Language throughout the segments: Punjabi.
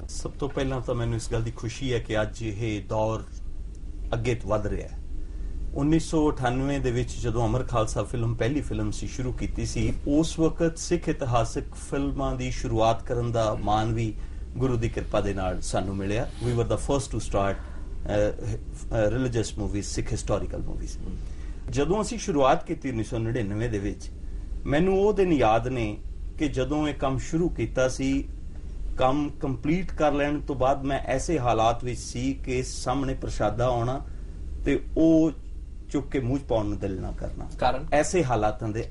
ਸਭ ਤੋਂ ਪਹਿਲਾਂ ਤਾਂ ਮੈਨੂੰ ਇਸ ਗੱਲ ਦੀ ਖੁਸ਼ੀ ਹੈ ਕਿ ਅੱਜ ਇਹ ਦੌਰ ਅੱਗੇ ਵੱਧ ਰਿਹਾ ਹੈ। 1998 ਦੇ ਵਿੱਚ ਜਦੋਂ ਅਮਰ ਖਾਲਸਾ ਫਿਲਮ ਪਹਿਲੀ ਫਿਲਮ ਸੀ ਸ਼ੁਰੂ ਕੀਤੀ ਸੀ, ਉਸ ਵਕਤ ਸਿੱਖ ਇਤਿਹਾਸਕ ਫਿਲਮਾਂ ਦੀ ਸ਼ੁਰੂਆਤ ਕਰਨ ਦਾ ਮਾਣ ਵੀ ਗੁਰੂ ਦੀ ਕਿਰਪਾ ਦੇ ਨਾਲ ਸਾਨੂੰ ਮਿਲਿਆ। We were the first to start religious movies, Sikh historical movies. ਜਦੋਂ ਅਸੀਂ ਸ਼ੁਰੂਆਤ ਕੀਤੀ 1999 ਦੇ ਵਿੱਚ, ਮੈਨੂੰ ਉਹ ਦਿਨ ਯਾਦ ਨੇ ਕਿ ਜਦੋਂ ਇਹ ਕੰਮ ਸ਼ੁਰੂ ਕੀਤਾ ਸੀ, ਕੰਮ ਕੰਪਲੀਟ ਕਰ ਲੈਣ ਤੋਂ ਬਾਅਦ ਮੈਂ ਐਸੇ ਹਾਲਾਤ ਵਿੱਚ ਸੀ ਕਿ ਸਾਹਮਣੇ ਪ੍ਰਸ਼ਾਦਾ ਆਉਣਾ ਤੇ ਉਹ ਚੁੱਕ ਕੇ ਮੂੰਹ 'ਚ ਪਾਉਣ ਨੂੰ ਦਿਲ ਨਾ ਕਰਨਾ। ਕਾਰਨ ਐਸੇ ਹਾਲਾਤਾਂ ਦੇ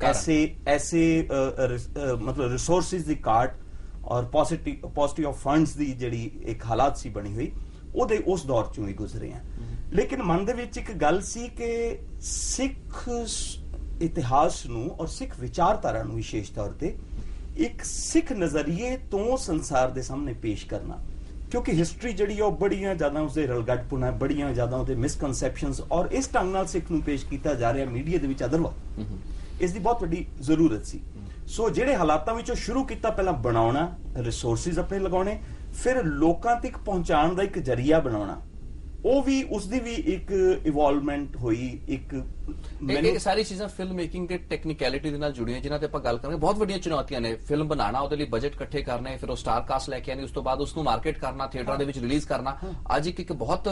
ਐਸੇ ਮਤਲਬ ਰਿਸੋਰਸਿਸ ਦੀ ਘਾਟ ਔਰ ਪੋਜ਼ਿਟਿਵ ਆਫ ਫੰਡਸ ਦੀ ਜਿਹੜੀ ਇੱਕ ਹਾਲਾਤ ਸੀ ਬਣੀ ਹੋਈ, ਉਹਦੇ ਉਸ ਦੌਰ ਚੋਂ ਹੀ ਗੁਜ਼ਰੇ ਆ। ਲੇਕਿਨ ਮਨ ਦੇ ਵਿੱਚ ਇੱਕ ਗੱਲ ਸੀ ਕਿ ਸਿੱਖ ਇਤਿਹਾਸ ਨੂੰ ਔਰ ਸਿੱਖ ਵਿਚਾਰਧਾਰਾ ਨੂੰ ਵਿਸ਼ੇਸ਼ ਤੌਰ ਤੇ ਇੱਕ ਸਿੱਖ ਨਜ਼ਰੀਏ ਤੋਂ ਸੰਸਾਰ ਦੇ ਸਾਹਮਣੇ ਪੇਸ਼ ਕਰਨਾ, ਕਿਉਂਕਿ ਹਿਸਟਰੀ ਜਿਹੜੀ ਉਹ ਬੜੀਆਂ ਜ਼ਿਆਦਾ ਉਸਦੇ ਰਲਗੱਟਪੁਣ ਹੈ, ਬੜੀਆਂ ਜ਼ਿਆਦਾ ਉਹਦੇ ਮਿਸਕਨਸੈਪਸ਼ਨਸ, ਔਰ ਇਸ ਢੰਗ ਨਾਲ ਸਿੱਖ ਨੂੰ ਪੇਸ਼ ਕੀਤਾ ਜਾ ਰਿਹਾ ਮੀਡੀਆ ਦੇ ਵਿੱਚ ਅਦਰਵਾਈਜ਼, ਇਸ ਦੀ ਬਹੁਤ ਵੱਡੀ ਜ਼ਰੂਰਤ ਸੀ। ਸੋ ਜਿਹੜੇ ਹਾਲਾਤਾਂ ਵਿੱਚੋਂ ਸ਼ੁਰੂ ਕੀਤਾ, ਪਹਿਲਾਂ ਬਣਾਉਣਾ, ਰਿਸੋਰਸਿਸ ਆਪਣੇ ਲਗਾਉਣੇ, ਫਿਰ ਲੋਕਾਂ ਤੱਕ ਪਹੁੰਚਾਉਣ ਦਾ ਇੱਕ ਜ਼ਰੀਆ ਬਣਾਉਣਾ, ਉਹ ਵੀ ਉਸਦੀ ਵੀ ਇੱਕ ਇਵੋਲਵਮੈਂਟ ਹੋਈ। ਇਹ ਸਾਰੀ ਚੀਜ਼ਾਂ ਫਿਲਮ ਮੇਕਿੰਗ ਦੇ ਟੈਕਨੀਕੈਲਿਟੀ ਦੇ ਨਾਲ ਜੁੜੀਆਂ, ਜਿਨ੍ਹਾਂ ਤੇ ਆਪਾਂ ਗੱਲ ਕਰਾਂਗੇ। ਬਹੁਤ ਵੱਡੀਆਂ ਚੁਣੌਤੀਆਂ ਨੇ ਫਿਲਮ ਬਣਾਉਣਾ, ਉਹਦੇ ਲਈ ਬਜਟ ਇਕੱਠੇ ਕਰਨੇ, ਫਿਰ ਉਹ ਸਟਾਰ ਕਾਸਟ ਲੈ ਕੇ ਆਣੀ, ਉਸ ਤੋਂ ਬਾਅਦ ਉਸਨੂੰ ਮਾਰਕੀਟ ਕਰਨਾ, ਥੀਏਟਰਾਂ ਦੇ ਵਿੱਚ ਰਿਲੀਜ਼ ਕਰਨਾ। ਅੱਜ ਇੱਕ ਬਹੁਤ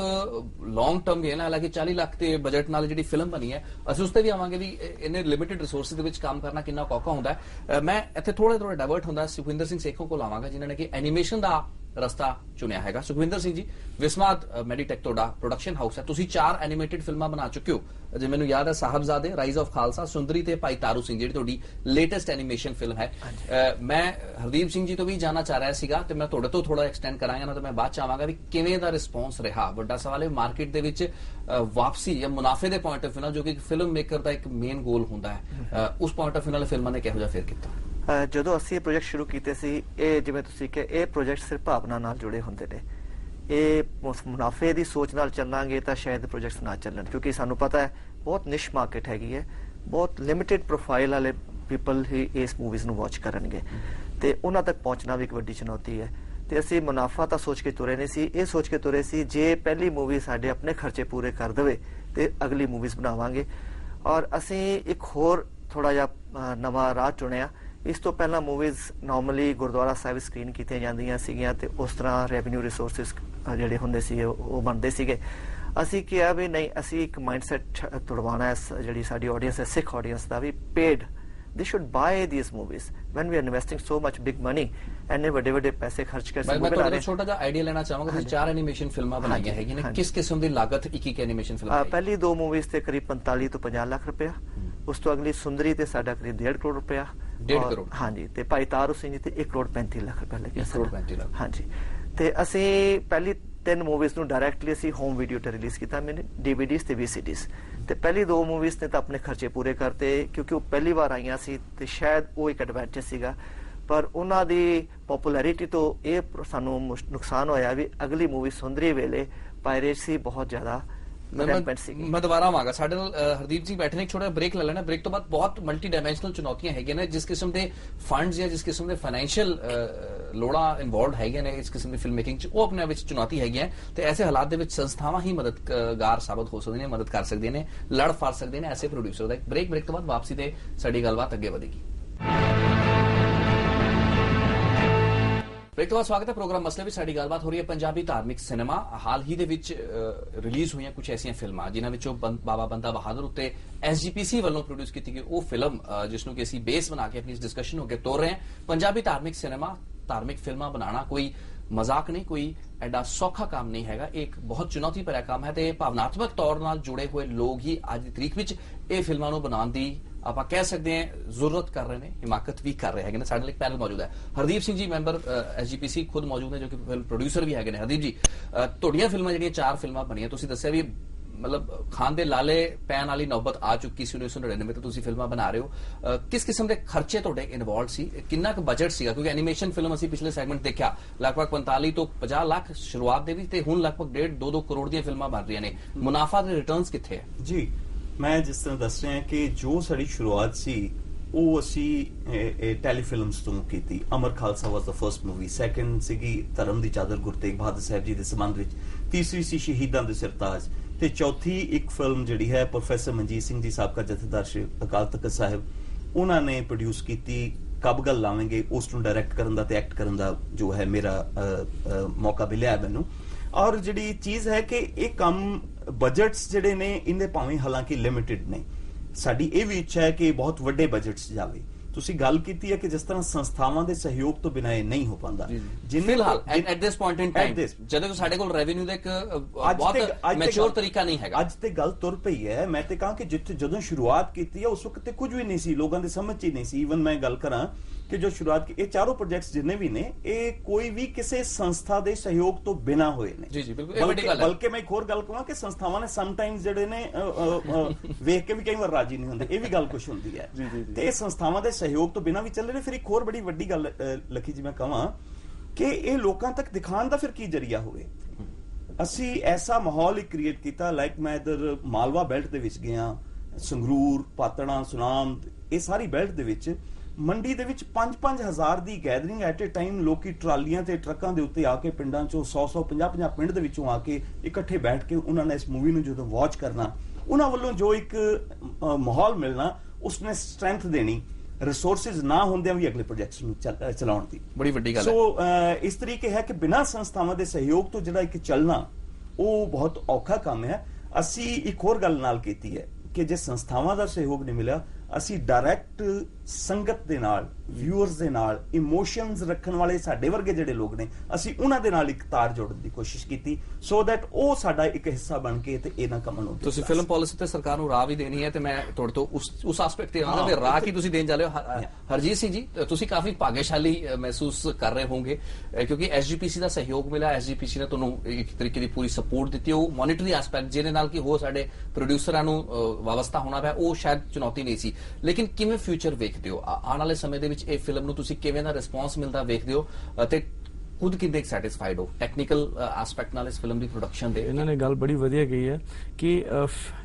ਲੌਂਗ ਟਰਮ ਗੇਮ ਹੈ, ਹਾਲਾਂਕਿ 40 ਲੱਖ ਤੇ ਬਜਟ ਨਾਲ ਜਿਹੜੀ ਫਿਲਮ ਬਣੀ ਹੈ, ਅਸੀਂ ਉਸ ਤੇ ਵੀ ਆਵਾਂਗੇ ਵੀ ਇਹਨੇ ਲਿਮਿਟਡ ਰਿਸੋਰਸਿਸ ਦੇ ਵਿੱਚ ਕੰਮ ਕਰਨਾ ਕਿੰਨਾ ਔਖਾ ਹੁੰਦਾ ਹੈ। ਮੈਂ ਇੱਥੇ ਥੋੜਾ ਡਾਇਵਰਟ ਹੁੰਦਾ ਸੁਖਵਿੰਦਰ ਸਿੰਘ ਸੇਖੋਂ ਕੋਲ ਆਵਾਂਗਾ, ਜਿਨ੍ਹਾਂ ਨੇ ਕਿ ਐਨੀਮੇਸ਼ਨ ਦਾ ਰਸਤਾ ਚੁਣਿਆ ਹੈਗਾ। ਸੁਖਵਿੰਦਰ ਸਿੰਘ ਜੀ, ਵਿਸਮਾਦ ਮੈਡੀਟੈਕ ਤੁਹਾਡਾ ਪ੍ਰੋਡਕਸ਼ਨ ਹਾਊਸ ਹੈ, ਤੁਸੀਂ 4 ਐਨੀਮੇਟਡ ਫਿਲਮਾਂ ਬਣਾ ਚੁੱਕੇ ਹੋ। ਜੇ ਮੈਨੂੰ ਯਾਦ ਹੈ, ਸਾਹਿਬਜ਼ਾਦੇ, ਰਾਈਜ਼ ਆਫ ਖਾਲਸਾ, ਸੁੰਦਰੀ ਤੇ ਭਾਈ ਤਾਰੂ ਸਿੰਘ, ਜਿਹੜੀ ਤੁਹਾਡੀ ਲੇਟੈਸਟ ਐਨੀਮੇਸ਼ਨ ਫਿਲਮ ਹੈ। ਮੈਂ ਹਰਦੀਪ ਸਿੰਘ ਜੀ ਤੋਂ ਵੀ ਜਾਨਣਾ ਚਾਹ ਰਿਹਾ ਸੀਗਾ, ਤੇ ਮੈਂ ਤੁਹਾਡੇ ਤੋਂ ਥੋੜਾ ਐਕਸਟੈਂਡ ਕਰਾਂਗਾ ਨਾ, ਤਾਂ ਮੈਂ ਬਾਅਦ ਚ ਆਵਾਂਗਾ ਵੀ ਕਿਵੇਂ ਦਾ ਰਿਸਪੌਂਸ ਰਿਹਾ। ਵੱਡਾ ਸਵਾਲ ਹੈ ਮਾਰਕੀਟ ਦੇ ਵਿੱਚ ਵਾਪਸੀ ਜਾਂ ਮੁਨਾਫੇ ਦੇ ਪੁਆਇੰਟ ਆਫ ਵਿਊ ਨਾਲ, ਜੋ ਕਿ ਫਿਲਮ ਮੇਕਰ ਦਾ ਇੱਕ ਮੇਨ ਗੋਲ ਹੁੰਦਾ ਹੈ, ਉਸ ਪੁਆਇੰਟ ਆਫ ਵਿਊ ਨਾਲ ਫਿਲਮਾਂ ਨੇ ਕਿਹੋ ਜਿਹਾ ਫੇਰ ਕੀਤਾ। ਜਦੋਂ ਅਸੀਂ ਇਹ ਪ੍ਰੋਜੈਕਟ ਸ਼ੁਰੂ ਕੀਤੇ ਸੀ, ਇਹ ਜਿਵੇਂ ਤੁਸੀਂ ਕਿ ਇਹ ਪ੍ਰੋਜੈਕਟ ਸਿਰਫ ਭਾਵਨਾ ਨਾਲ ਜੁੜੇ ਹੁੰਦੇ ਨੇ। ਇਹ ਮੁਨਾਫੇ ਦੀ ਸੋਚ ਨਾਲ ਚੱਲਾਂਗੇ ਤਾਂ ਸ਼ਾਇਦ ਪ੍ਰੋਜੈਕਟਸ ਨਾ ਚੱਲਣ, ਕਿਉਂਕਿ ਸਾਨੂੰ ਪਤਾ ਹੈ ਬਹੁਤ ਨਿਸ਼ ਮਾਰਕੀਟ ਹੈਗੀ ਹੈ, ਬਹੁਤ ਲਿਮਿਟਿਡ ਪ੍ਰੋਫਾਈਲ ਵਾਲੇ ਪੀਪਲ ਹੀ ਇਸ ਮੂਵੀਜ਼ ਨੂੰ ਵਾਚ ਕਰਨਗੇ, ਤੇ ਉਹਨਾਂ ਤੱਕ ਪਹੁੰਚਣਾ ਵੀ ਇੱਕ ਵੱਡੀ ਚੁਣੌਤੀ ਹੈ। ਤੇ ਅਸੀਂ ਮੁਨਾਫਾ ਤਾਂ ਸੋਚ ਕੇ ਤੁਰੇ ਨਹੀਂ ਸੀ, ਇਹ ਸੋਚ ਕੇ ਤੁਰੇ ਸੀ ਜੇ ਪਹਿਲੀ ਮੂਵੀ ਸਾਡੇ ਆਪਣੇ ਖਰਚੇ ਪੂਰੇ ਕਰ ਦੇਵੇ ਤੇ ਅਗਲੀ ਮੂਵੀਜ਼ ਬਣਾਵਾਂਗੇ। ਔਰ ਅਸੀਂ ਇੱਕ ਹੋਰ ਥੋੜਾ ਜਿਹਾ ਨਵਾਂ ਰਾਹ ਚੁਣਿਆ। ਇਸ ਤੋਂ ਪਹਿਲਾਂ ਮੂਵੀਜ਼ ਨਾਰਮਲੀ ਗੁਰਦੁਆਰਾ ਸਾਹਿਬ ਸਕਰੀਨ ਕੀਤੀਆਂ ਜਾਂਦੀਆਂ ਸੀਗੀਆਂ, ਤੇ ਉਸ ਤਰ੍ਹਾਂ ਰੈਵਨਿਊ ਰਿਸੋਰਸਿਸ ਜਿਹੜੇ ਹੁੰਦੇ ਸੀ ਉਹ ਬਣਦੇ ਸੀਗੇ। ਅਸੀਂ ਕਿਹਾ ਵੀ ਨਹੀਂ, ਅਸੀਂ ਇੱਕ ਮਾਈਂਡਸੈਟ ਤੁੜਵਾਉਣਾ ਹੈ, ਜਿਹੜੀ ਸਾਡੀ ਆਡੀਅנס ਹੈ, ਸਿੱਖ ਆਡੀਅנס ਦਾ ਵੀ, paid they should buy these movies when we are investing so much big money, ਐਨੇ ਵੱਡੇ ਵੱਡੇ ਪੈਸੇ ਖਰਚ ਕੇ। ਮੈਂ ਤੁਹਾਡਾ ਛੋਟਾ ਜਿਹਾ ਆਈਡੀਆ ਲੈਣਾ ਚਾਹਾਂਗਾ। ਤੁਸੀਂ 4 ਐਨੀਮੇਸ਼ਨ ਫਿਲਮਾਂ ਬਣਾਈਆਂ ਹੈਗੀਆਂ ਨੇ, ਕਿਸ ਕਿਸਮ ਦੀ ਲਾਗਤ ਇੱਕ ਐਨੀਮੇਸ਼ਨ ਫਿਲਮ? ਪਹਿਲੀ 2 ਮੂਵੀਜ਼ ਤੇ ਕਰੀਬ 45 ਤੋਂ 50 ਲੱਖ ਰੁਪਇਆ, ਉਸ ਤੋਂ ਅਗਲੀ ਸੁੰਦਰੀ ਤੇ ਸਾਡਾ ਕਰੀਬ 1.5 ਕਰੋੜ ਰੁਪਇਆ। 1.5 ਕਰੋੜ? ਹਾਂਜੀ। ਤੇ ਭਾਈ ਤਾਰੂ ਸਿੰਘ ਜੀ ਤੇ 1 ਕਰੋੜ 35 ਲੱਖ ਰੁਪਇਆ ਲੱਗਿਆ। 1 ਕਰੋੜ 35 ਲੱਖ। ਹਾਂਜੀ। ਤੇ ਅਸੀਂ ਪਹਿਲੀ 3 ਮੂਵੀਜ਼ ਨੂੰ ਡਾਇਰੈਕਟਲੀ ਅਸੀਂ ਹੋਮ ਵੀਡੀਓ ਤੇ ਰਿਲੀਜ਼ ਕੀਤਾ, ਮੈਨੇ DVDs ਤੇ VCDs। ਤੇ ਪਹਿਲੀ 2 ਮੂਵੀਜ਼ ਨੇ ਤਾਂ ਆਪਣੇ ਖਰਚੇ ਪੂਰੇ ਕਰਤੇ, ਕਿਉਂਕਿ ਉਹ ਪਹਿਲੀ ਵਾਰ ਆਈਆਂ ਸੀ, ਤੇ ਸ਼ਾਇਦ ਉਹ ਇੱਕ ਐਡਵਾਂਟੇਜ ਸੀਗਾ। ਪਰ ਉਹਨਾਂ ਦੀ ਪਪੂਲੈਰਿਟੀ ਤੋਂ ਇਹ ਸਾਨੂੰ ਨੁਕਸਾਨ ਹੋਇਆ ਵੀ ਅਗਲੀ ਮੂਵੀ ਸੁੰਦਰੀ ਵੇਲੇ ਪਾਇਰੇਸੀ ਬਹੁਤ ਜ਼ਿਆਦਾ। ਮੈਂ ਦੁਬਾਰਾ ਆਵਾਂਗਾ, ਸਾਡੇ ਨਾਲ ਹਰਦੀਪ ਜੀ ਬੈਠੇ ਨੇ, ਇੱਕ ਛੋਟਾ ਬ੍ਰੇਕ ਲੈ ਲੈਣਾ। ਬ੍ਰੇਕ ਤੋਂ ਬਾਅਦ ਬਹੁਤ ਮਲਟੀ ਡਾਇਮੈਂਸ਼ਨਲ ਚੁਣੌਤੀਆਂ ਹੈਗੀਆਂ ਨੇ, ਜਿਸ ਕਿਸਮ ਦੇ ਫੰਡਸ ਜਾਂ ਜਿਸ ਕਿਸਮ ਦੇ ਫਾਈਨੈਂਸ਼ੀਅਲ ਲੋੜਾਂ ਇਨਵੋਲਵਡ ਹੈਗੀਆਂ ਨੇ ਇਸ ਕਿਸਮ ਦੀ ਫਿਲਮ ਮੇਕਿੰਗ 'ਚ, ਉਹ ਆਪਣੇ ਵਿੱਚ ਚੁਣੌਤੀ ਹੈਗੀਆਂ। ਤੇ ਐਸੇ ਹਾਲਾਤ ਦੇ ਵਿੱਚ ਸੰਸਥਾਵਾਂ ਹੀ ਮਦਦਗਾਰ ਸਾਬਤ ਹੋ ਸਕਦੀਆਂ ਨੇ, ਮਦਦ ਕਰ ਸਕਦੀਆਂ ਨੇ, ਲੜ ਫੜ ਸਕਦੇ ਨੇ ਐਸੇ ਪ੍ਰੋਡਿਊਸਰ ਦਾ। ਬ੍ਰੇਕ ਤੋਂ ਬਾਅਦ ਵਾਪਸੀ ਤੇ ਸਾਡੀ ਗੱਲਬਾਤ ਅੱਗੇ ਵਧੇਗੀ। ਬ੍ਰੇਕ ਤੋਂ ਬਾਅਦ ਸਵਾਗਤ ਹੈ। ਪ੍ਰੋਗਰਾਮ ਮਸਲੇ ਵਿੱਚ ਸਾਡੀ ਗੱਲਬਾਤ ਹੋ ਰਹੀ ਹੈ ਪੰਜਾਬੀ ਧਾਰਮਿਕ ਸਿਨੇਮਾ। ਹਾਲ ਹੀ ਦੇ ਵਿੱਚ ਰਿਲੀਜ਼ ਹੋਈਆਂ ਕੁਝ ਐਸੀਆਂ ਫਿਲਮਾਂ ਜਿਨ੍ਹਾਂ ਵਿੱਚੋਂ ਬਾਬਾ ਬੰਦਾ ਬਹਾਦਰ ਉੱਤੇ SGPC ਵੱਲੋਂ ਪ੍ਰੋਡਿਊਸ ਕੀਤੀ ਗਈ ਉਹ ਫਿਲਮ, ਜਿਸ ਨੂੰ ਕਿ ਅਸੀਂ ਬੇਸ ਬਣਾ ਕੇ ਆਪਣੀ ਇਸ ਡਿਸਕਸ਼ਨ ਨੂੰ ਅੱਗੇ ਤੋਰ ਰਹੇ ਹਾਂ। ਪੰਜਾਬੀ ਧਾਰਮਿਕ ਸਿਨੇਮਾ, ਧਾਰਮਿਕ ਫਿਲਮਾਂ ਬਣਾਉਣਾ ਕੋਈ ਮਜ਼ਾਕ ਨਹੀਂ, ਕੋਈ ਐਡਾ ਸੌਖਾ ਕੰਮ ਨਹੀਂ ਹੈਗਾ। ਇਹ ਇੱਕ ਬਹੁਤ ਚੁਣੌਤੀ ਭਰਿਆ ਕੰਮ ਹੈ, ਤੇ ਭਾਵਨਾਤਮਕ ਤੌਰ ਨਾਲ ਜੁੜੇ ਹੋਏ ਲੋਕ ਹੀ ਅੱਜ ਦੀ ਤਰੀਕ ਵਿੱਚ ਇਹ ਫਿਲਮਾਂ ਨੂੰ ਬਣਾਉਣ ਦੀ ਆਪਾਂ ਕਹਿ ਸਕਦੇ ਹਾਂ ਜ਼ਰੂਰਤ ਕਰ ਰਹੇ ਨੇ, ਹਿਮਾਕਤ ਵੀ ਕਰ ਰਹੇ ਹੈਗੇ ਨੇ। ਸਾਡੇ ਲਈ ਇੱਕ ਪੈਨਲ ਮੌਜੂਦ ਹੈ, ਹਰਦੀਪ ਸਿੰਘ ਜੀ ਮੈਂਬਰ SGPC ਖੁਦ ਮੌਜੂਦ ਨੇ, ਜੋ ਕਿ ਫਿਲਮ ਪ੍ਰੋਡਿਊਸਰ ਵੀ ਹੈਗੇ ਨੇ। ਹਰਦੀਪ ਜੀ, ਤੁਹਾਡੀਆਂ ਫਿਲਮਾਂ ਜਿਹੜੀਆਂ 4 ਫਿਲਮਾਂ ਬਣੀਆਂ, ਤੁਸੀਂ ਦੱਸਿਆ ਵੀ ਮਤਲਬ ਖਾਨ ਦੇ ਲਾਲੇ ਪੈਣ ਵਾਲੀ ਨੌਬਤ ਆ ਚੁੱਕੀ ਸੀ 1999 ਤੇ ਤੁਸੀਂ ਫਿਲਮਾਂ ਬਣਾ ਰਹੇ ਹੋ। ਕਿਸ ਕਿਸਮ ਦੇ ਖਰਚੇ ਤੁਹਾਡੇ ਇਨਵੋਲਵਡ ਸੀ, ਕਿੰਨਾ ਕੁ ਬਜਟ ਸੀਗਾ? ਕਿਉਂਕਿ ਐਨੀਮੇਸ਼ਨ ਫਿਲਮ ਅਸੀਂ ਪਿਛਲੇ ਸੈਗਮੈਂਟ ਦੇਖਿਆ ਲਗਭਗ 45 ਤੋਂ 50 ਲੱਖ ਸ਼ੁਰੂਆਤ ਦੇ ਵਿੱਚ, ਤੇ ਹੁਣ ਲਗਭਗ 1.5-2 ਕਰੋੜ ਦੀਆਂ ਫਿਲਮਾਂ ਬਣ ਰਹੀਆਂ ਨੇ। ਮੁਨਾਫਾ ਦੇ ਰਿਟਰਨਸ ਕਿੱਥੇ ਹੈ? ਜੀ, ਮੈਂ ਜਿਸ ਤਰ੍ਹਾਂ ਦੱਸ ਰਿਹਾ ਕਿ ਜੋ ਸਾਡੀ ਸ਼ੁਰੂਆਤ ਸੀ ਉਹ ਅਸੀਂ ਟੈਲੀਫਿਲਮਸ ਤੋਂ ਕੀਤੀ। ਅਮਰ ਖਾਲਸਾ ਵਾਸ ਦਾ ਫਰਸਟ ਮੂਵੀ, ਸੈਕੰਡ ਸੀਗੀ ਧਰਮ ਦੀ ਚਾਦਰ ਗੁਰੂ ਤੇਗ ਬਹਾਦਰ ਸਾਹਿਬ ਜੀ ਦੇ ਸੰਬੰਧ ਵਿੱਚ, ਤੀਸਰੀ ਸੀ ਸ਼ਹੀਦਾਂ ਦੇ ਸਰਤਾਜ, ਤੇ ਚੌਥੀ ਇੱਕ ਫਿਲਮ ਜਿਹੜੀ ਹੈ ਪ੍ਰੋਫੈਸਰ ਮਨਜੀਤ ਸਿੰਘ ਜੀ ਸਾਬਕਾ ਜਥੇਦਾਰ ਸ਼੍ਰੀ ਅਕਾਲ ਤਖਤ ਸਾਹਿਬ, ਉਹਨਾਂ ਨੇ ਪ੍ਰੋਡਿਊਸ ਕੀਤੀ। ਕਬ ਗੱਲ ਲਾਵਾਂਗੇ ਉਸ ਨੂੰ ਡਾਇਰੈਕਟ ਕਰਨ ਦਾ ਤੇ ਐਕਟ ਕਰਨ ਦਾ ਜੋ ਹੈ ਮੇਰਾ ਮੌਕਾ ਮਿਲਿਆ ਹੈ ਮੈਨੂੰ। ਔਰ ਜਿਹੜੀ ਚੀਜ਼ ਹੈ ਕਿ ਇਹ ਕੰਮ ਬਜਟਸ ਜਿਹੜੇ ਨੇ ਇਹਦੇ ਭਾਵੇਂ ਹਾਲਾਂਕਿ ਲਿਮਿਟਿਡ ਨੇ, ਸਾਡੀ ਇਹ ਵੀ ਇੱਛਾ ਹੈ ਕਿ ਬਹੁਤ ਵੱਡੇ ਬਜਟਸ ਜਾਵੇ। ਤੁਸੀਂ ਗੱਲ ਕੀਤੀ ਹੈ ਕਿ ਜਿਸ ਤਰ੍ਹਾਂ ਸੰਸਥਾਵਾਂ ਦੇ ਸਹਿਯੋਗ ਤੋਂ ਬਿਨਾਂ ਇਹ ਨਹੀਂ ਹੋ ਪਾਉਂਦਾ। ਫਿਲਹਾਲ at this point in time ਜਦੋਂ ਸਾਡੇ ਕੋਲ ਰੈਵਨਿਊ ਦਾ ਇੱਕ ਬਹੁਤ ਮੈਚੁਰ ਤਰੀਕਾ ਨਹੀਂ ਹੈਗਾ। ਅੱਜ ਤੇ ਗੱਲ ਤੁਰ ਪਈ ਹੈ। ਮੈਂ ਤੇ ਕਹਾਂ ਕਿ ਜਿੱਥੇ ਜਦੋਂ ਸ਼ੁਰੂਆਤ ਕੀਤੀ ਹੈ ਉਸ ਵਕਤ ਤੇ ਕੁਝ ਵੀ ਨਹੀਂ ਸੀ, ਲੋਕਾਂ ਦੇ ਸਮਝ 'ਚ ਹੀ ਨਹੀਂ ਸੀ। ਈਵਨ ਮੈਂ ਗੱਲ ਕਰਾਂ ਕਿ ਜੋ ਸ਼ੁਰੂਆਤ ਇਹ ਚਾਰੋਂ ਪ੍ਰੋਜੈਕਟਸ ਜਿੰਨੇ ਵੀ ਨੇ ਇਹ ਕੋਈ ਵੀ ਕਿਸੇ ਸੰਸਥਾ ਦੇ ਸਹਿਯੋਗ ਤੋਂ ਬਿਨਾਂ ਹੋਏ ਨੇ। ਜੀ ਜੀ ਬਿਲਕੁਲ, ਇਹ ਵੱਡੀ ਗੱਲ ਹੈ। ਬਲਕਿ ਮੈਂ ਇੱਕ ਹੋਰ ਗੱਲ ਕਹਾਂ ਕਿ ਸੰਸਥਾਵਾਂ ਨੇ ਸਮਟਾਈਮਸ ਜਿਹੜੇ ਨੇ ਵੇਖ ਕੇ ਵੀ ਕਈ ਵਾਰ ਰਾਜੀ ਨਹੀਂ ਹੁੰਦੇ, ਇਹ ਵੀ ਗੱਲ ਕੁਝ ਹੁੰਦੀ ਹੈ। ਤੇ ਇਹ ਸੰਸਥਾਵਾਂ ਦੇ ਸਹਿਯੋਗ ਤੋਂ ਬਿਨਾਂ ਵੀ ਚੱਲ ਰਹੇ। ਫਿਰ ਇੱਕ ਹੋਰ ਬੜੀ ਵੱਡੀ ਗੱਲ ਲੱਖੀ ਜੀ ਮੈਂ ਕਹਾਂ ਕਿ ਇਹ ਲੋਕਾਂ ਤੱਕ ਦਿਖਾਉਣ ਦਾ ਫਿਰ ਕੀ ਜ਼ਰੀਆ ਹੋਵੇ। ਅਸੀਂ ਐਸਾ ਮਾਹੌਲ ਕ੍ਰੀਏਟ ਕੀਤਾ, ਲਾਈਕ ਮੈਂ ਇਧਰ ਮਾਲਵਾ ਬੈਲਟ ਦੇ ਵਿੱਚ ਗਿਆ, ਸੰਗਰੂਰ, ਪਾਤੜਾਂ, ਸੁਨਾਮ, ਇਹ ਸਾਰੀ ਬੈਲਟ ਦੇ ਵਿੱਚ ਮੰਡੀ ਦੇ ਵਿੱਚ 5-5 ਦੀ ਗੈਦਰਿੰਗ ਐਟ ਏ ਟਾਈਮ। ਲੋਕੀ ਟਰਾਲੀਆਂ ਤੇ ਟਰੱਕਾਂ ਦੇ ਉੱਤੇ ਆ ਕੇ ਪਿੰਡਾਂ ਚੋਂ 100-100 50-50 ਪਿੰਡ ਦੇ ਵਿੱਚੋਂ ਆ ਕੇ ਇਕੱਠੇ ਬੈਠ ਕੇ ਉਹਨਾਂ ਨੇ ਇਸ ਮੂਵੀ ਨੂੰ ਜਦੋਂ ਵਾਚ ਕਰਨਾ, ਉਹਨਾਂ ਵੱਲੋਂ ਜੋ ਇੱਕ ਮਾਹੌਲ ਮਿਲਣਾ, ਉਸਨੇ ਸਟਰੈਂਥ ਦੇਣੀ, ਰਿਸੋਰਸਿਸ ਨਾ ਹੁੰਦਿਆਂ ਵੀ ਅਗਲੇ ਪ੍ਰੋਜੈਕਟਸ ਨੂੰ ਚਲਾਉਣ ਦੀ ਬੜੀ ਵੱਡੀ ਗੱਲ ਹੈ। ਸੋ ਇਸ ਤਰੀਕੇ ਹੈ ਕਿ ਬਿਨਾਂ ਸੰਸਥਾਵਾਂ ਦੇ ਸਹਿਯੋਗ ਤੋਂ ਜਿਹੜਾ ਇੱਕ ਚੱਲਣਾ ਉਹ ਬਹੁਤ ਔਖਾ ਕੰਮ ਹੈ। ਅਸੀਂ ਇੱਕ ਹੋਰ ਗੱਲ ਨਾਲ ਕੀਤੀ ਹੈ ਕਿ ਜੇ ਸੰਸਥਾਵਾਂ ਦਾ ਸਹਿਯੋਗ ਨਹੀਂ ਮਿਲਿਆ, ਅਸੀਂ ਡਾਇਰੈਕਟ ਸੰਗਤ ਦੇ ਨਾਲ, ਵਿਊਅਰਸ ਦੇ ਨਾਲ, ਇਮੋਸ਼ਨਸ ਰੱਖਣ ਵਾਲੇ ਸਾਡੇ ਵਰਗੇ ਜਿਹੜੇ ਲੋਕ ਨੇ, ਅਸੀਂ ਉਹਨਾਂ ਦੇ ਨਾਲ ਇੱਕ ਤਾਰ ਜੋੜਨ ਦੀ ਕੋਸ਼ਿਸ਼ ਕੀਤੀ ਸੋ ਦੈਟ ਉਹ ਸਾਡਾ ਇੱਕ ਹਿੱਸਾ ਬਣ ਕੇ ਤੇ ਇਹਨਾਂ ਕੰਮਾਂ ਨੂੰ। ਤੁਸੀਂ ਫਿਲਮ ਪਾਲਿਸੀ ਤੇ ਸਰਕਾਰ ਨੂੰ ਰਾਹ ਵੀ ਦੇਣੀ ਹੈ ਤੇ ਮੈਂ ਤੁਹਾਡੇ ਤੋਂ ਉਸ ਐਸਪੈਕਟ ਤੇ ਆਉਂਦਾ ਵੀ ਰਾਹ ਕੀ ਤੁਸੀਂ ਦੇਣ ਜਾ ਰਹੇ ਹੋ। ਹਰਜੀਤ ਸਿੰਘ ਜੀ, ਤੁਸੀਂ ਕਾਫੀ ਭਾਗਿਆਸ਼ਾਲੀ ਮਹਿਸੂਸ ਕਰ ਰਹੇ ਹੋਵੋਗੇ ਕਿਉਂਕਿ ਐਸਜੀਪੀਸੀ ਦਾ ਸਹਿਯੋਗ ਮਿਲਿਆ। ਐਸਜੀਪੀਸੀ ਨੇ ਤੁਹਾਨੂੰ ਇੱਕ ਤਰੀਕੇ ਦੀ ਪੂਰੀ ਸਪੋਰਟ ਦਿੱਤੀ। ਉਹ ਮੋਨੀਟਰੀ ਐਸਪੈਕਟ ਜਿਹਦੇ ਨਾਲ ਕਿ ਹੋਰ ਸਾਡੇ ਪ੍ਰੋਡਿਊਸਰਾਂ ਨੂੰ ਵਾਬਸਤਾ ਹੋਣਾ ਪਿਆ, ਉਹ ਸ਼ਾਇਦ ਚੁਣੌਤੀ ਨਹੀਂ ਸੀ। ਲੇਕਿਨ ਕਿਵੇਂ ਫਿਊਚਰ ਵੇਖਦੇ ਹੋ ਆਉਣ ਵਾਲੇ ਸਮੇਂ ਦੇ ਵਿੱਚ? ਇਹ ਫਿਲਮ ਨੂੰ ਤੁਸੀਂ ਕਿਵੇਂ ਦਾ ਰਿਸਪੌਂਸ ਮਿਲਦਾ ਵੇਖਦੇ ਹੋ ਤੇ ਖੁਦ ਕਿੰਨੇ ਸੈਟੀਸਫਾਈਡ ਹੋ ਟੈਕਨੀਕਲ ਐਸਪੈਕਟ ਨਾਲ ਇਸ ਫਿਲਮ ਦੀ ਪ੍ਰੋਡਕਸ਼ਨ ਦੇ? ਇਹਨਾਂ ਨੇ ਗੱਲ ਬੜੀ ਵਧੀਆ ਕਹੀ ਹੈ ਕਿ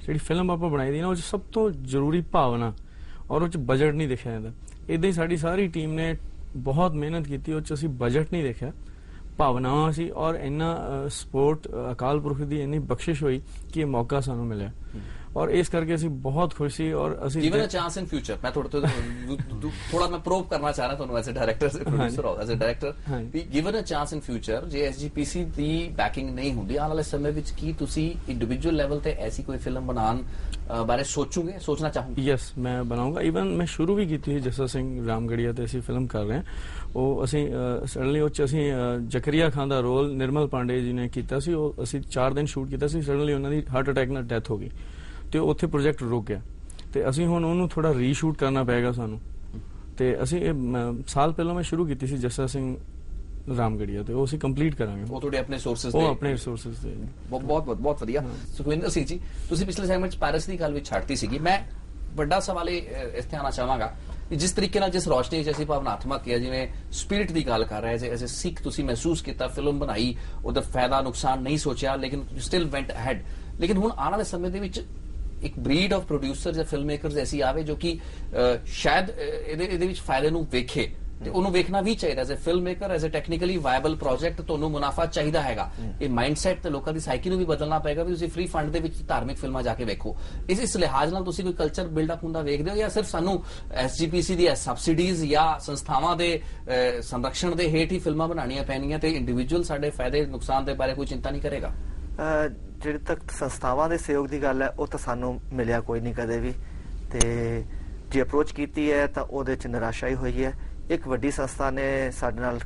ਜਿਹੜੀ ਫਿਲਮ ਆਪਾਂ ਬਣਾਈ ਦੀ ਨਾ, ਉਹ 'ਚ ਸਭ ਤੋਂ ਜ਼ਰੂਰੀ ਭਾਵਨਾ ਔਰ ਉਹ 'ਚ ਬਜਟ ਨਹੀਂ ਦੇਖਿਆ ਜਾਂਦਾ। ਇਦਾਂ ਹੀ ਸਾਡੀ ਸਾਰੀ ਟੀਮ ਨੇ ਬਹੁਤ ਮਿਹਨਤ ਕੀਤੀ, ਉਹ 'ਚ ਅਸੀਂ ਬਜਟ ਨਹੀਂ ਦੇਖਿਆ, ਭਾਵਨਾਵਾਂ ਸੀ ਔਰ ਇੰਨਾ ਸਪੋਰਟ ਅਕਾਲ ਪੁਰਖ ਦੀ ਇੰਨੀ ਬਖਸ਼ਿਸ਼ ਹੋਈ ਕਿ ਇਹ ਮੌਕਾ ਸਾਨੂੰ ਮਿਲਿਆ ਔਰ ਇਸ ਕਰਕੇ ਅਸੀਂ ਬਹੁਤ ਖੁਸ਼ ਸੀ। ਔਰ ਅਸੀਂ given a chance in future, ਮੈਂ ਥੋੜਾ ਮੈਂ ਪ੍ਰੋਬ ਕਰਨਾ ਚਾਹ ਰਿਹਾ ਤੁਹਾਨੂੰ as a director, as a producer, as a director ਵੀ given a chance in future ਜੇ ਐਸਜੀਪੀਸੀ ਦੀ ਬੈਕਿੰਗ ਨਹੀਂ ਹੁੰਦੀ ਆਉਣ ਵਾਲੇ ਸਮੇਂ ਵਿੱਚ, ਕੀ ਤੁਸੀਂ ਇੰਡੀਵਿਜੂਅਲ ਲੈਵਲ ਤੇ ਐਸੀ ਕੋਈ ਫਿਲਮ ਬਣਾਉਣ ਬਾਰੇ ਸੋਚੋਗੇ, ਸੋਚਣਾ ਚਾਹੋਗੇ? ਯੈਸ, ਮੈਂ ਬਣਾਉਂਗਾ। ਈਵਨ ਮੈਂ ਸ਼ੁਰੂ ਵੀ ਕੀਤੀ ਸੀ ਜੱਸਾ ਸਿੰਘ ਰਾਮਗੜੀਆ ਤੇ ਅਸੀਂ ਫਿਲਮ ਕਰ ਰਹੇ ਹਾਂ। ਉਹ ਅਸੀਂ ਸਡਨਲੀ ਉਹ 'ਚ ਅਸੀਂ ਜ਼ਕਰੀਆ ਖਾਨ ਦਾ ਰੋਲ ਨਿਰਮਲ ਪਾਂਡੇ ਜੀ ਨੇ ਕੀਤਾ ਸੀ। ਉਹ ਅਸੀਂ 4 ਦਿਨ ਸ਼ੂਟ ਕੀਤਾ ਸੀ, ਸਡਨਲੀ ਉਹਨਾਂ ਦੀ ਹਾਰਟ ਅਟੈਕ ਨਾਲ ਡੈਥ ਹੋ ਗਈ ਤੇ ਉੱਥੇ ਪ੍ਰੋਜੈਕਟ ਰੁਕ ਗਿਆ ਤੇ ਅਸੀਂ ਹੁਣ ਉਹਨੂੰ ਥੋੜਾ ਰੀਸ਼ੂਟ ਕਰਨਾ ਪਏਗਾ ਸਾਨੂੰ। ਤੇ ਅਸੀਂ ਸਾਲ ਪਹਿਲਾਂ ਮੈਂ ਸ਼ੁਰੂ ਕੀਤੀ ਸੀ ਜੱਸਾ ਸਿੰਘ ਰਾਮਗੜੀਆ ਤੇ ਉਹ ਅਸੀਂ ਕੰਪਲੀਟ ਕਰਾਂਗੇ। ਉਹ ਤੁਹਾਡੇ ਆਪਣੇ ਸੋਰਸਸ ਉਹ ਆਪਣੇ ਰਿਸੋਰਸਸ ਦੇ ਬਹੁਤ ਵਧੀਆ। ਸੁਖਵਿੰਦਰ ਸਿੰਘ ਜੀ, ਤੁਸੀਂ ਪਿਛਲੇ ਸੈਗਮੈਂਟ 'ਚ ਪੈਰਿਸ ਦੀ ਗੱਲ ਵਿੱਚ ਛੱਡਤੀ ਸੀਗੀ। ਮੈਂ ਵੱਡਾ ਸਵਾਲ ਇੱਥੇ ਆਉਣਾ ਚਾਹਾਂਗਾ ਜਿਸ ਤਰੀਕੇ ਨਾਲ, ਜਿਸ ਰੋਸ਼ਨੀ 'ਚ ਅਸੀਂ ਭਾਵਨਾਤਮਕ ਜਾਂ ਜਿਵੇਂ ਸਪਿਰਿਟ ਦੀ ਗੱਲ ਕਰ ਰਹੇ ਐਜ਼ ਅ ਸਿੱਖ ਤੁਸੀਂ ਮਹਿਸੂਸ ਕੀਤਾ, ਫਿਲਮ ਬਣਾਈ, ਉਹਦਾ ਫਾਇਦਾ ਨੁਕਸਾਨ ਨਹੀਂ ਸੋਚਿਆ, ਲੇਕਿਨ ਸਟਿਲ ਵੈਂਟ ਅਹੈਡ। ਲੇਕਿਨ ਹੁਣ ਆਉਣ ਵਾਲੇ ਸਮੇਂ ਦੇ ਵਿੱਚ ਇੱਕ ਬਰੀਡ ਆਫ ਪ੍ਰੋਡਿਊਸਰ ਜਾਂ ਫਿਲਮ ਮੇਕਰਸ ਐਸੀ ਆਵੇ ਜੋ ਕਿ ਸ਼ਾਇਦ ਇਹਦੇ ਵਿੱਚ ਫਾਇਦੇ ਨੂੰ ਵੇਖੇ ਤੇ ਉਹਨੂੰ ਵੇਖਣਾ ਵੀ ਚਾਹੀਦਾ। As a film maker, as a technically viable project ਤੁਹਾਨੂੰ ਮੁਨਾਫਾ ਚਾਹੀਦਾ ਹੈਗਾ। ਇਹ ਮਾਈਂਡਸੈਟ ਤੇ ਲੋਕਾਂ ਦੀ ਸਾਈਕੀ ਨੂੰ ਵੀ ਬਦਲਣਾ ਪਏਗਾ ਵੀ ਤੁਸੀਂ ਫ੍ਰੀ ਫੰਡ ਦੇ ਵਿੱਚ ਧਾਰਮਿਕ ਫਿਲਮਾਂ ਜਾ ਕੇ ਵੇਖੋ। ਇਸ ਲਿਹਾਜ਼ ਨਾਲ ਤੁਸੀਂ ਕੋਈ ਕਲਚਰ ਬਿਲਡਅਪ ਹੁੰਦਾ ਵੇਖਦੇ ਹੋ ਜਾਂ ਸਿਰਫ ਸਾਨੂੰ ਐਸਜੀਪੀਸੀ ਦੀ ਸਬਸਿਡੀਜ਼ ਜਾਂ ਸੰਸਥਾਵਾਂ ਦੇ ਸੰਰਕਸ਼ਣ ਦੇ ਹੇਠ ਹੀ ਫਿਲਮਾਂ ਬਣਾਉਣੀਆਂ ਪੈਣੀਆਂ ਤੇ ਇੰਡੀਵਿਜੂਅਲ ਸਾਡੇ ਫਾਇਦੇ ਨੁਕਸਾਨ ਦੇ ਬਾਰੇ ਕੋਈ ਚਿੰਤਾ ਨਹੀਂ ਕਰੇਗਾ? ਜਿਹੜੇ ਤੱਕ ਸੰਸਥਾਵਾਂ ਦੇ ਸਹਿਯੋਗ ਦੀ ਗੱਲ ਹੈ ਉਹ ਤਾਂ ਸਾਨੂੰ ਮਿਲਿਆ ਕੋਈ ਨਹੀਂ ਕਦੇ ਵੀ, ਤੇ ਜੇ ਅਪਰੋਚ ਕੀਤੀ ਹੈ ਤਾਂ ਉਹਦੇ 'ਚ ਨਿਰਾਸ਼ਾ ਹੀ ਹੋਈ ਹੈ। ਇੱਕ ਵੱਡੀ ਸੰਸਥਾ ਨੇ ਸਾਡੇ ਨਾਲ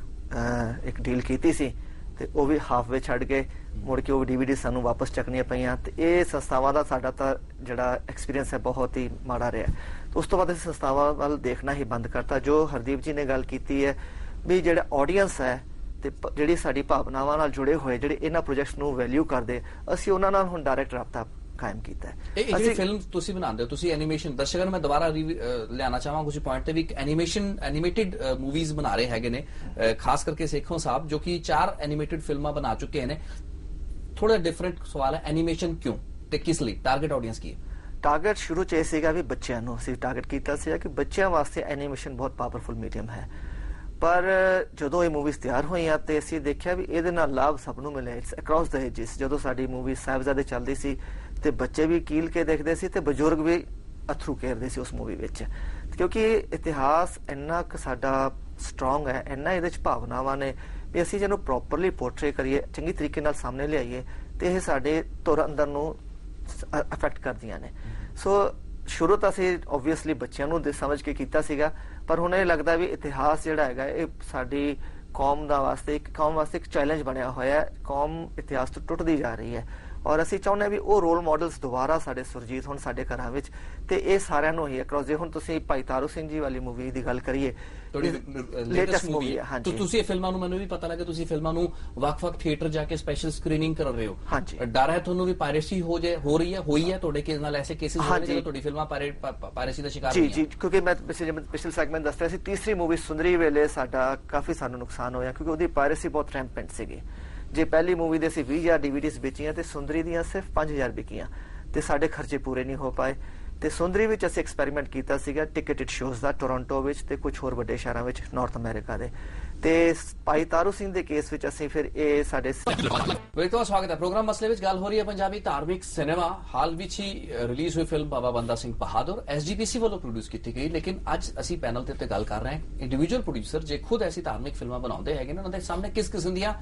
ਇੱਕ ਡੀਲ ਕੀਤੀ ਸੀ ਤੇ ਉਹ ਵੀ ਹਾਫਵੇ ਛੱਡ ਕੇ ਮੁੜ ਕੇ ਉਹ DVD ਸਾਨੂੰ ਵਾਪਸ ਚੱਕਣੀਆਂ ਪਈਆਂ। ਤੇ ਇਹ ਸੰਸਥਾਵਾਂ ਦਾ ਸਾਡਾ ਤਾਂ ਜਿਹੜਾ ਐਕਸਪੀਰੀਅੰਸ ਹੈ ਬਹੁਤ ਹੀ ਮਾੜਾ ਰਿਹਾ। ਉਸ ਤੋਂ ਬਾਅਦ ਅਸੀਂ ਸੰਸਥਾਵਾਂ ਵੱਲ ਦੇਖਣਾ ਹੀ ਬੰਦ ਕਰਤਾ। ਜੋ ਹਰਦੀਪ ਜੀ ਨੇ ਗੱਲ ਕੀਤੀ ਹੈ ਵੀ ਜਿਹੜਾ ਆਡੀਅנס ਹੈ ਤੇ ਜਿਹੜੀ ਸਾਡੀ ਭਾਵਨਾਵਾਂ ਨਾਲ ਜੁੜੇ ਹੋਏ ਜਿਹੜੇ ਇਹਨਾਂ ਪ੍ਰੋਜੈਕਟਸ ਨੂੰ ਵੈਲਿਊ ਕਰਦੇ, ਅਸੀਂ ਉਹਨਾਂ ਨਾਲ ਹੁਣ ਡਾਇਰੈਕਟ ਰਾਬਤਾ ਕਾਇਮ ਕੀਤਾ ਹੈ। ਇਹ ਜਿਹੜੀ ਫਿਲਮ ਤੁਸੀਂ ਬਣਾਉਂਦੇ ਹੋ, ਤੁਸੀਂ ਐਨੀਮੇਸ਼ਨ, ਦਰਸ਼ਕਾਂ ਨੂੰ ਮੈਂ ਦੁਬਾਰਾ ਲਿਆਉਣਾ ਚਾਹਾਂਗਾ ਕੁਝ ਪੁਆਇੰਟ ਤੇ ਵੀ, ਐਨੀਮੇਟਿਡ ਮੂਵੀਜ਼ ਬਣਾ ਰਹੇ ਹੈਗੇ ਨੇ, ਖਾਸ ਕਰਕੇ ਸੇਖੋਂ ਸਾਹਿਬ ਜੋ ਕਿ 4 ਐਨੀਮੇਟਿਡ ਫਿਲਮਾਂ ਬਣਾ ਚੁੱਕੇ ਨੇ। ਥੋੜਾ ਡਿਫਰੈਂਟ ਸਵਾਲ ਹੈ, ਐਨੀਮੇਸ਼ਨ ਕਿਉਂ ਤੇ ਕਿਸ ਲਈ? ਟਾਰਗੇਟ ਆਡੀਅנס ਕੀ ਹੈ? ਟਾਰਗੇਟ ਸ਼ੁਰੂ 'ਚ ਇਹ ਸੀਗਾ ਵੀ ਬੱਚਿਆਂ ਨੂੰ ਅਸੀਂ ਟਾਰਗੇਟ ਕੀਤਾ ਸੀਗਾ ਕਿ ਬੱਚਿਆਂ ਵਾਸਤੇ ਐਨੀਮੇਸ਼ਨ ਬਹੁਤ ਪਾਵਰਫੁਲ ਮੀਡੀਅਮ ਹੈ। ਪਰ ਜਦੋਂ ਇਹ ਮੂਵੀਜ਼ ਤਿਆਰ ਹੋਈਆਂ ਤੇ ਅਸੀਂ ਦੇਖਿਆ ਵੀ ਇਹਦੇ ਨਾਲ ਲਾਭ ਸਭ ਨੂੰ ਮਿਲਿਆ। It's across the ages. ਜਦੋਂ ਸਾਡੀ ਮੂਵੀ ਸਾਹਿਬਜ਼ਾਦੇ ਚੱਲਦੀ ਸੀ ਤੇ ਬੱਚੇ ਵੀ ਕੀਲ ਕੇ ਦੇਖਦੇ ਸੀ ਤੇ ਬਜ਼ੁਰਗ ਵੀ ਅਥਰੂ ਕੇਰਦੇ ਸੀ ਉਸ ਮੂਵੀ ਵਿੱਚ, ਕਿਉਂਕਿ ਇਤਿਹਾਸ ਇੰਨਾ ਕੁ ਸਾਡਾ ਸਟਰੋਂਗ ਹੈ, ਇੰਨਾ ਇਹਦੇ ਚ ਭਾਵਨਾਵਾਂ ਨੇ ਵੀ ਅਸੀਂ ਜਿਹਨੂੰ ਪ੍ਰੋਪਰਲੀ ਪੋਰਟਰੇ ਕਰੀਏ, ਚੰਗੀ ਤਰੀਕੇ ਨਾਲ ਸਾਹਮਣੇ ਲਿਆਈਏ ਤੇ ਇਹ ਸਾਡੇ ਤੁਰ ਅੰਦਰ ਨੂੰ ਅਫੈਕਟ ਕਰਦੀਆਂ ਨੇ। ਸੋ ਸ਼ੁਰੂ ਤਾਂ ਅਸੀਂ ਓਬਵੀਅਸਲੀ ਬੱਚਿਆਂ ਨੂੰ ਸਮਝ ਕੇ ਕੀਤਾ ਸੀਗਾ, ਪਰ ਹੁਣ ਇਹ ਲੱਗਦਾ ਵੀ ਇਤਿਹਾਸ ਜਿਹੜਾ ਹੈਗਾ ਇਹ ਸਾਡੀ ਕੌਮ ਵਾਸਤੇ ਇੱਕ ਚੈਲੰਜ ਬਣਿਆ ਹੋਇਆ ਹੈ। ਕੌਮ ਇਤਿਹਾਸ ਤੋਂ ਟੁੱਟਦੀ ਜਾ ਰਹੀ ਹੈ ਔਰ ਅਸੀਂ ਚਾਹੁੰਦੇ ਹਾਂ ਵੀ ਉਹ ਰੋਲ ਮਾਡਲਸ ਦੁਬਾਰਾ ਸਾਡੇ ਸੁਰਜੀਤ ਹੋਣ ਸਾਡੇ ਘਰਾਂ ਵਿੱਚ, ਤੇ ਇਹ ਸਾਰਿਆਂ ਨੂੰ ਹੀ ਅਕ੍ਰੋਸ। ਜੇ ਹੁਣ ਤੁਸੀਂ ਭਾਈ ਤਾਰੂ ਸਿੰਘ ਜੀ ਵਾਲੀ ਮੂਵੀ ਦੀ ਗੱਲ ਕਰੀਏ, ਲੇਟੈਸਟ ਮੂਵੀ ਹੈ। ਹਾਂਜੀ, ਤੁਸੀਂ ਇਹ ਫਿਲਮਾਂ ਨੂੰ, ਮੈਨੂੰ ਵੀ ਪਤਾ ਲੱਗਾ ਤੁਸੀਂ ਫਿਲਮਾਂ ਨੂੰ ਵੱਖ-ਵੱਖ ਥੀਏਟਰ ਜਾ ਕੇ ਸਪੈਸ਼ਲ ਸਕਰੀਨਿੰਗ ਕਰ ਰਹੇ ਹੋ। ਹਾਂਜੀ, ਡਰ ਹੈ ਤੁਹਾਨੂੰ ਵੀ ਪਾਇਰੇਸੀ ਹੋ ਰਹੀ ਹੈ ਤੁਹਾਡੇ ਕੇਸ ਨਾਲ? ਐਸੇ ਕੇਸਿਸ ਹੋਏ ਨੇ ਜਦੋਂ ਤੁਹਾਡੀ ਫਿਲਮਾਂ ਪਾਇਰੇਸੀ ਦਾ ਸ਼ਿਕਾਰ ਹੋਈਆਂ? ਜੀ, ਕਿਉਂਕਿ ਮੈਂ ਪਿਛਲੇ ਸੈਗਮੈਂਟ ਦੱਸ ਰਿਹਾ ਸੀ, ਤੀਸਰੀ ਮੂਵੀ ਸੁੰਦਰੀ ਵੇਲੇ ਸਾਡਾ ਕਾਫੀ ਸਾਨੂੰ ਨੁਕਸਾਨ ਹੋਇਆ ਕਿਉਂਕਿ ਉਹਦੀ ਪਾਇਰੇਸੀ ਬਹੁਤ ਰੈਂਪੈਂਟ ਸੀਗੀ। ਜੇ ਪਹਿਲੀ ਮੂਵੀ ਦੇ ਅਸੀਂ 20,000 DVDs ਵੇਚੀਆਂ ਤੇ ਸੁੰਦਰੀ ਦੀਆਂ ਸਿਰਫ 5,000 ਵਿਕੀਆਂ ਤੇ ਸਾਡੇ ਖਰਚੇ ਪੂਰੇ ਨਹੀਂ ਹੋ ਪਾਏ। ਤੇ ਸੁੰਦਰੀ ਵਿੱਚ ਅਸੀਂ ਐਕਸਪੈਰੀਮੈਂਟ ਕੀਤਾ ਸੀਗਾ ਟਿਕਟਡ ਸ਼ੋਜ਼ ਦਾ ਟੋਰਾਂਟੋ ਵਿੱਚ ਤੇ ਕੁਝ ਹੋਰ ਵੱਡੇ ਸ਼ਹਿਰਾਂ ਵਿੱਚ ਨਾਰਥ ਅਮਰੀਕਾ ਦੇ। ਤੇ ਭਾਈ ਤਾਰੂ ਸਿੰਘ ਦੇ ਕੇਸ ਵਿੱਚ ਅਸੀਂ ਫਿਰ ਇਹ ਸਾਡੇ ਵੇਖੋ ਸਵਾਗਤ ਹੈ ਪ੍ਰੋਗਰਾਮ ਮਸਲੇ ਵਿੱਚ। ਗੱਲ ਹੋ ਰਹੀ ਹੈ ਪੰਜਾਬੀ ਧਾਰਮਿਕ ਸਿਨੇਮਾ। ਹਾਲ ਵਿੱਚ ਹੀ ਰਿਲੀਜ਼ ਹੋਈ ਫਿਲਮ ਬਾਬਾ ਬੰਦਾ ਸਿੰਘ ਬਹਾਦਰ SGPC ਵੱਲੋਂ ਪ੍ਰੋਡਿਊਸ ਕੀਤੀ ਗਈ, ਲੇਕਿਨ ਅੱਜ ਅਸੀਂ ਪੈਨਲ ਤੇ ਗੱਲ ਕਰ ਰਹੇ ਹਾਂ ਇੰਡੀਵਿਜੂਅਲ ਪ੍ਰੋਡਿਊਸਰ ਜੇ ਖੁਦ ਐਸੀ ਧਾਰਮਿਕ ਫਿਲਮਾਂ ਬਣਾਉਂਦੇ ਹੈਗੇ ਨੇ, ਉਹਨਾਂ ਦੇ ਸਾਹਮਣੇ ਕਿਸ ਕਿਸਮ ਦੀਆਂ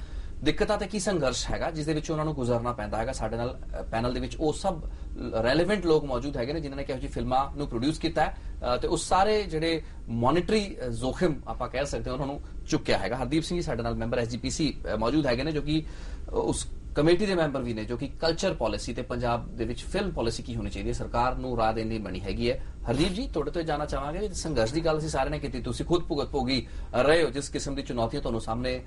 ਦਿੱਕਤਾਂ ਤੇ ਕੀ ਸੰਘਰਸ਼ ਹੈਗਾ ਜਿਸ ਦੇ ਵਿੱਚ ਉਹਨਾਂ ਨੂੰ ਗੁਜ਼ਰਨਾ ਪੈਂਦਾ ਹੈਗਾ। ਸਾਡੇ ਨਾਲ ਪੈਨਲ ਦੇ ਵਿੱਚ ਉਹ ਸਭ ਰੈਲੇਵੈਂਟ ਲੋਕ ਮੌਜੂਦ ਹੈਗੇ ਨੇ ਜਿਨ੍ਹਾਂ ਨੇ ਕਿਹੋ ਜਿਹੀ ਫਿਲਮਾਂ ਨੂੰ ਪ੍ਰੋਡਿਊਸ ਕੀਤਾ ਹੈ ਤੇ ਉਸ ਸਾਰੇ ਜਿਹੜੇ ਮੋਨਿਟਰੀ ਜ਼ੋਖਿਮ ਆਪਾਂ ਕਹਿ ਸਕਦੇ ਹਾਂ ਉਹਨਾਂ ਨੂੰ ਚੁੱਕਿਆ ਹੈਗਾ। ਹਰਦੀਪ ਸਿੰਘ ਜੀ ਸਾਡੇ ਨਾਲ ਮੈਂਬਰ SGPC ਮੌਜੂਦ ਹੈਗੇ ਨੇ ਜੋ ਕਿ ਉਸ ਕਮੇਟੀ ਦੇ ਮੈਂਬਰ ਵੀ ਨੇ ਜੋ ਕਿ ਕਲਚਰ ਪਾਲਿਸੀ ਤੇ ਪੰਜਾਬ ਦੇ ਵਿੱਚ ਫਿਲਮ ਪਾਲਿਸੀ ਕੀ ਹੋਣੀ ਚਾਹੀਦੀ ਹੈ ਸਰਕਾਰ ਨੂੰ ਰਾਹ ਦੇਣ ਲਈ ਬਣੀ ਹੈਗੀ ਹੈ। ਹਰਦੀਪ ਜੀ, ਤੁਹਾਡੇ ਤੋਂ ਜਾਣਨਾ ਚਾਹਾਂਗੇ ਸੰਘਰਸ਼ ਦੀ ਗੱਲ ਅਸੀਂ ਸਾਰਿਆਂ ਨੇ ਕੀਤੀ, ਤੁਸੀਂ ਖੁਦ ਭੁਗਤ ਭੋਗੀ ਰਹੇ ਹੋ ਜਿਸ ਕਿਸਮ ਦੀ ਚੁਣੌਤੀਆਂ ਤੁਹਾਨੂੰ ਸਾਹਮਣੇ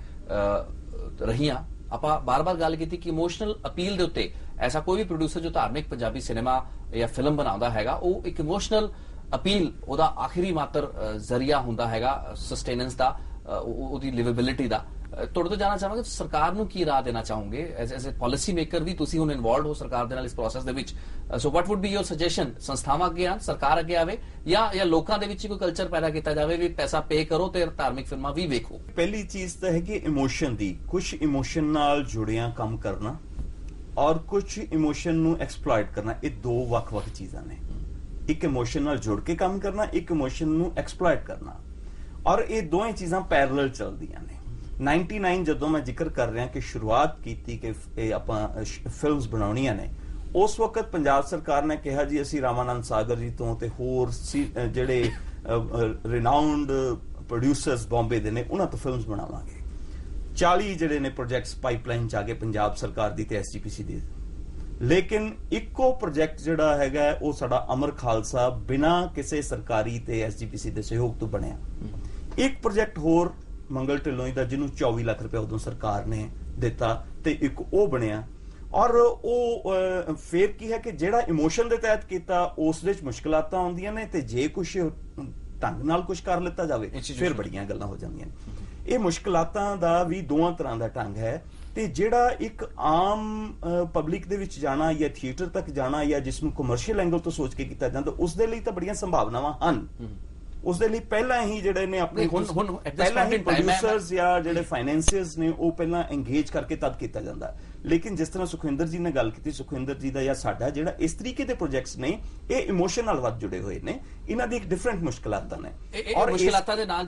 ਰਹੀਆਂ। ਆਪਾਂ ਬਾਰ-ਬਾਰ ਗੱਲ ਕੀਤੀ ਕਿ ਇਮੋਸ਼ਨਲ ਅਪੀਲ ਦੇ ਉੱਤੇ ਐਸਾ ਕੋਈ ਵੀ ਪ੍ਰੋਡਿਊਸਰ ਜੋ ਧਾਰਮਿਕ ਪੰਜਾਬੀ ਸਿਨੇਮਾ ਜਾਂ ਫਿਲਮ ਬਣਾਉਂਦਾ ਹੈਗਾ ਉਹ ਇੱਕ ਇਮੋਸ਼ਨਲ ਅਪੀਲ ਉਹਦਾ ਆਖਰੀ ਮਾਤਰ ਜ਼ਰੀਆ ਹੁੰਦਾ ਹੈਗਾ ਸਸਟੇਨੈਂਸ ਦਾ, ਉਹਦੀ ਲਿਵੇਬਿਲਿਟੀ ਦਾ। ਤੁਹਾਡੇ ਤੋਂ ਜਾਣਨਾ ਚਾਹਾਂਗੇ ਸਰਕਾਰ ਨੂੰ ਕੀ ਰਾਹ ਦੇਣਾ ਚਾਹੋਗੇ ਐਜ਼ ਅ ਪਾਲਿਸੀ ਮੇਕਰ ਵੀ ਤੁਸੀਂ ਹੁਣ ਇਨਵੋਲਵਡ ਹੋ ਸਰਕਾਰ ਦੇ ਨਾਲ ਇਸ ਪ੍ਰੋਸੈਸ ਦੇ ਵਿੱਚ। ਸੋ ਵਾਟ ਵੁੱਡ ਬੀ ਯੋਰ ਸੁਜੈਸ਼ਨ? ਸੰਸਥਾਵਾਂ ਅੱਗੇ ਆਉਣ, ਸਰਕਾਰ ਅੱਗੇ ਆਵੇ ਜਾਂ ਲੋਕਾਂ ਦੇ ਵਿੱਚ ਕੋਈ ਕਲਚਰ ਪੈਦਾ ਕੀਤਾ ਜਾਵੇ ਵੀ ਪੈਸਾ ਪੇ ਕਰੋ ਤੇ ਧਾਰਮਿਕ ਫਿਲਮਾਂ ਵੀ ਵੇਖੋ? ਪਹਿਲੀ ਚੀਜ਼ ਤਾਂ ਹੈ ਕਿ ਇਮੋਸ਼ਨ ਦੀ, ਕੁਝ ਇਮੋਸ਼ਨ ਨਾਲ ਜੁੜਿਆ ਕੰਮ ਕਰਨਾ ਔਰ ਕੁਝ ਇਮੋਸ਼ਨ ਨੂੰ ਐਕਸਪਲੋਇਟ ਕਰਨਾ, ਇਹ ਦੋ ਵੱਖ-ਵੱਖ ਚੀਜ਼ਾਂ ਨੇ। ਇੱਕ ਇਮੋਸ਼ਨ ਨਾਲ ਜੁੜ ਕੇ ਕੰਮ ਕਰਨਾ, ਇੱਕ ਇਮੋਸ਼ਨ ਨੂੰ ਐਕਸਪਲੋਇਟ ਕਰਨਾ, ਔਰ ਇਹ ਦੋਵੇਂ ਚੀਜ਼ਾਂ ਪੈਰਲਲ ਚੱਲਦੀਆਂ ਨੇ। 99 ਜਦੋਂ ਮੈਂ ਜ਼ਿਕਰ ਕਰ ਰਿਹਾ ਕਿ ਸ਼ੁਰੂਆਤ ਕੀਤੀ ਕਿ ਇਹ ਆਪਾਂ ਫਿਲਮਸ ਬਣਾਉਣੀਆਂ ਨੇ, ਉਸ ਵਕਤ ਪੰਜਾਬ ਸਰਕਾਰ ਨੇ ਕਿਹਾ ਜੀ ਅਸੀਂ ਰਾਮਾਨੰਦ ਸਾਗਰ ਜੀ ਤੋਂ ਤੇ ਹੋਰ ਜਿਹੜੇ ਰਿਨਾਊਂਡ ਪ੍ਰੋਡਿਊਸਰਸ ਬੰਬੇ ਦੇ ਨੇ ਉਹਨਾਂ ਤੋਂ ਫਿਲਮਸ ਬਣਾਵਾਂਗੇ। 40 ਜਿਹੜੇ ਨੇ ਪ੍ਰੋਜੈਕਟਸ ਪਾਈਪਲਾਈਨ ਚ ਆ ਗਏ ਪੰਜਾਬ ਸਰਕਾਰ ਦੀ ਤੇ SGPC ਦੀ, ਲੇਕਿਨ ਇੱਕੋ ਪ੍ਰੋਜੈਕਟ ਜਿਹੜਾ ਹੈਗਾ ਉਹ ਸਾਡਾ ਅਮਰ ਖਾਲਸਾ ਬਿਨਾਂ ਕਿਸੇ ਸਰਕਾਰੀ ਤੇ SGPC ਦੇ ਸਹਿਯੋਗ ਤੋਂ ਬਣਿਆ। ਇੱਕ ਪ੍ਰੋਜੈਕਟ ਹੋਰ ਮੰਗਲ ਢਿੱਲੋਂ ਦਾ ਜਿਹਨੂੰ 24 ਲੱਖ ਰੁਪਏ ਉਦੋਂ ਸਰਕਾਰ ਨੇ ਦਿੱਤਾ ਤੇ ਇੱਕ ਉਹ ਬਣਿਆ। ਔਰ ਉਹ ਫੇਰ ਕੀ ਹੈ ਕਿ ਜਿਹੜਾ ਇਮੋਸ਼ਨ ਦੇ ਤਹਿਤ ਕੀਤਾ ਉਸ ਦੇ ਵਿੱਚ ਮੁਸ਼ਕਲਾਂ ਆਉਂਦੀਆਂ ਨੇ ਤੇ ਜੇ ਕੁਝ ਢੰਗ ਨਾਲ ਕੁਝ ਕਰ ਲਿੱਤਾ ਜਾਵੇ ਫਿਰ ਬੜੀਆਂ ਗੱਲਾਂ ਹੋ ਜਾਂਦੀਆਂ ਨੇ। ਇਹ ਮੁਸ਼ਕਲਾਤਾਂ ਦਾ ਵੀ ਦੋਵਾਂ ਤਰ੍ਹਾਂ ਦਾ ਢੰਗ ਹੈ ਤੇ ਜਿਹੜਾ ਇੱਕ ਆਮ ਪਬਲਿਕ ਦੇ ਵਿੱਚ ਜਾਣਾ ਜਾਂ ਥੀਏਟਰ ਤੱਕ ਜਾਣਾ ਜਾਂ ਜਿਸ ਨੂੰ ਕਮਰਸ਼ੀਅਲ ਐਂਗਲ ਤੋਂ ਸੋਚ ਕੇ ਕੀਤਾ ਜਾਂਦਾ ਉਸ ਦੇ ਲਈ ਤਾਂ ਬੜੀਆਂ ਸੰਭਾਵਨਾਵਾਂ ਹਨ। ਉਸ ਦੇ ਲਈ ਪਹਿਲਾਂ ਹੀ ਜਿਹੜੇ ਨੇ ਆਪਣੇ ਪਹਿਲਾਂ ਹੀ ਪ੍ਰੋਡਿਊਸਰਸ ਜਾਂ ਜਿਹੜੇ ਫਾਈਨੈਂਸੀਅਰਸ ਨੇ ਉਹ ਪਹਿਲਾਂ ਇੰਗੇਜ ਕਰਕੇ ਤਦ ਕੀਤਾ ਜਾਂਦਾ। ਲੇਕਿਨ ਜਿਸ ਤਰ੍ਹਾਂ ਸੁਖਵਿੰਦਰ ਜੀ ਨੇ ਗੱਲ ਕੀਤੀ, ਸੁਖਵਿੰਦਰ ਜੀ ਦਾ ਜਾਂ ਸਾਡਾ ਜਿਹੜਾ ਇਸ ਤਰੀਕੇ ਦੇ ਪ੍ਰੋਜੈਕਟਸ ਨੇ ਇਹ ਇਮੋਸ਼ਨ ਨਾਲ ਵੱਧ ਜੁੜੇ ਹੋਏ ਨੇ, ਇਹਨਾਂ ਦੀ ਇੱਕ ਡਿਫਰੈਂਟ ਮੁਸ਼ਕਲਾਤਾਂ ਨੇ ਔਰ ਮੁਸ਼ਕਲਾਤਾਂ ਦੇ ਨਾਲ